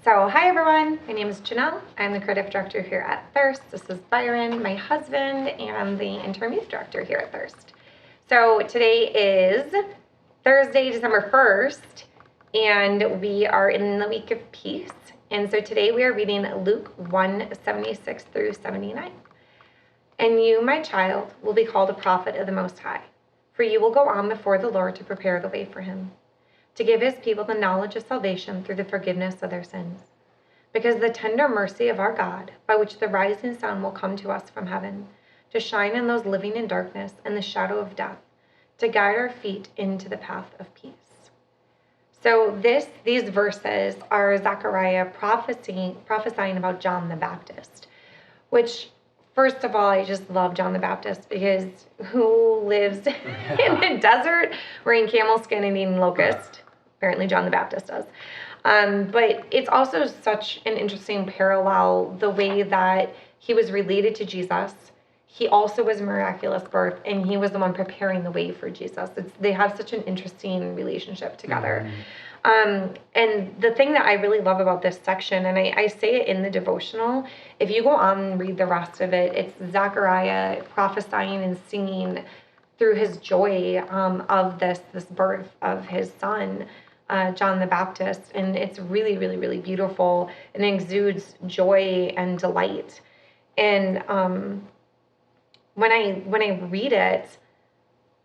So, hi everyone, my name is Janelle. I'm the creative director here at Thirst. This is Byron, my husband, and the interim youth director here at Thirst. So, today is Thursday, December 1st, and we are in the week of peace. And so today we are reading Luke 1:76 through 79. And you, my child, will be called a prophet of the Most High, for you will go on before the Lord to prepare the way for him, to give his people the knowledge of salvation through the forgiveness of their sins. Because of the tender mercy of our God, by which the rising sun will come to us from heaven, to shine on those living in darkness and the shadow of death, to guide our feet into the path of peace. So these verses are Zechariah prophesying about John the Baptist, which, first of all, I just love John the Baptist because who lives in the desert wearing camel skin and eating locust? Apparently John the Baptist does. But it's also such an interesting parallel, the way that he was related to Jesus. He also was a miraculous birth, and he was the one preparing the way for Jesus. They have such an interesting relationship together. And the thing that I really love about this section, and I say it in the devotional, if you go on and read the rest of it, it's Zechariah prophesying and singing through his joy of this birth of his son, John the Baptist, and it's really, really, really beautiful, and exudes joy and delight. And when I read it,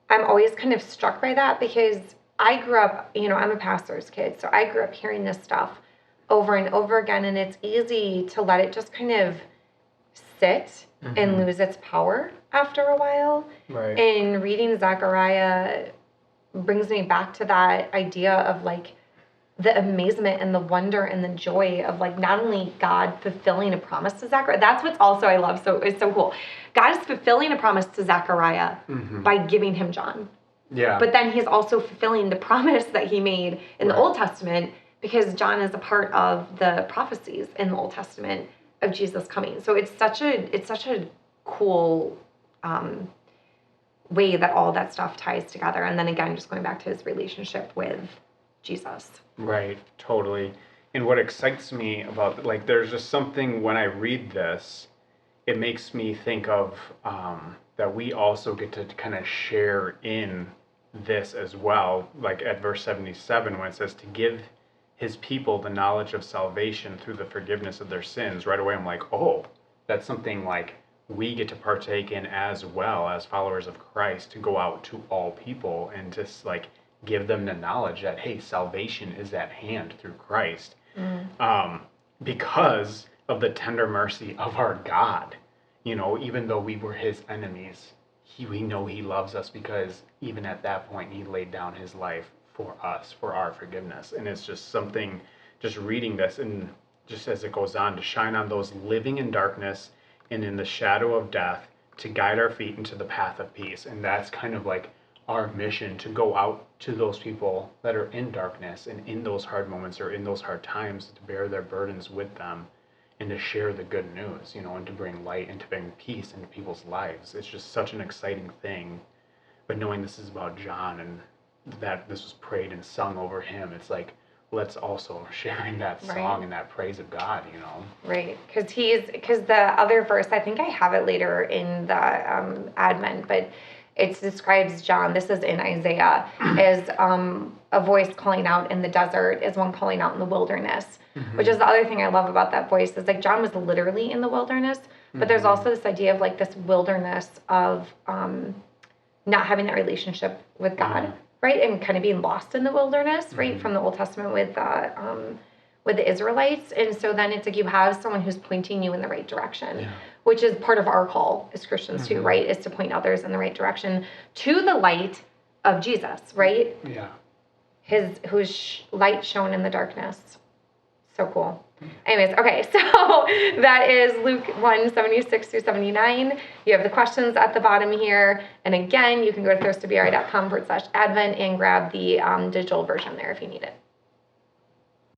I'm always kind of struck by that because I grew up, I'm a pastor's kid, so I grew up hearing this stuff over and over again, and it's easy to let it just kind of sit and lose its power after a while. Right. And reading Zechariah brings me back to that idea of like the amazement and the wonder and the joy of like not only God fulfilling a promise to Zechariah. That's what's also I love. So it's so cool. God is fulfilling a promise to Zechariah by giving him John. Yeah. But then he's also fulfilling the promise that he made in the Old Testament, because John is a part of the prophecies in the Old Testament of Jesus coming. So it's such a cool way that all that stuff ties together. And then again, just going back to his relationship with Jesus. Right, totally. And what excites me about, like, there's just something when I read this, it makes me think of that we also get to kind of share in this as well. Like at verse 77, when it says to give his people the knowledge of salvation through the forgiveness of their sins, right away I'm like, oh, that's something like we get to partake in as well as followers of Christ, to go out to all people and just like give them the knowledge that, hey, salvation is at hand through Christ, because of the tender mercy of our God. Even though we were his enemies, we know he loves us, because even at that point he laid down his life for us, for our forgiveness. And it's just something, just reading this, and just as it goes on, to shine on those living in darkness and in the shadow of death, to guide our feet into the path of peace. And that's kind of like our mission, to go out to those people that are in darkness and in those hard moments or in those hard times, to bear their burdens with them and to share the good news, and to bring light and to bring peace into people's lives. It's just such an exciting thing. But knowing this is about John and that this was prayed and sung over him, it's like, let's also sharing that song and that praise of God, Right, because the other verse, I think I have it later in the Advent, but it describes John, this is in Isaiah, as a voice calling out in the desert, as one calling out in the wilderness, which is the other thing I love about that voice, is like John was literally in the wilderness, but there's also this idea of like this wilderness of not having that relationship with God, right? And kind of being lost in the wilderness, right? From the Old Testament with the Israelites. And so then it's like you have someone who's pointing you in the right direction, which is part of our call as Christians too, right? Is to point others in the right direction to the light of Jesus, right? Yeah. Whose light shone in the darkness. So cool. Anyways, okay, so that is Luke 1:76 through 79. You have the questions at the bottom here. And again, you can go to thirstobri.com/advent and grab the digital version there if you need it.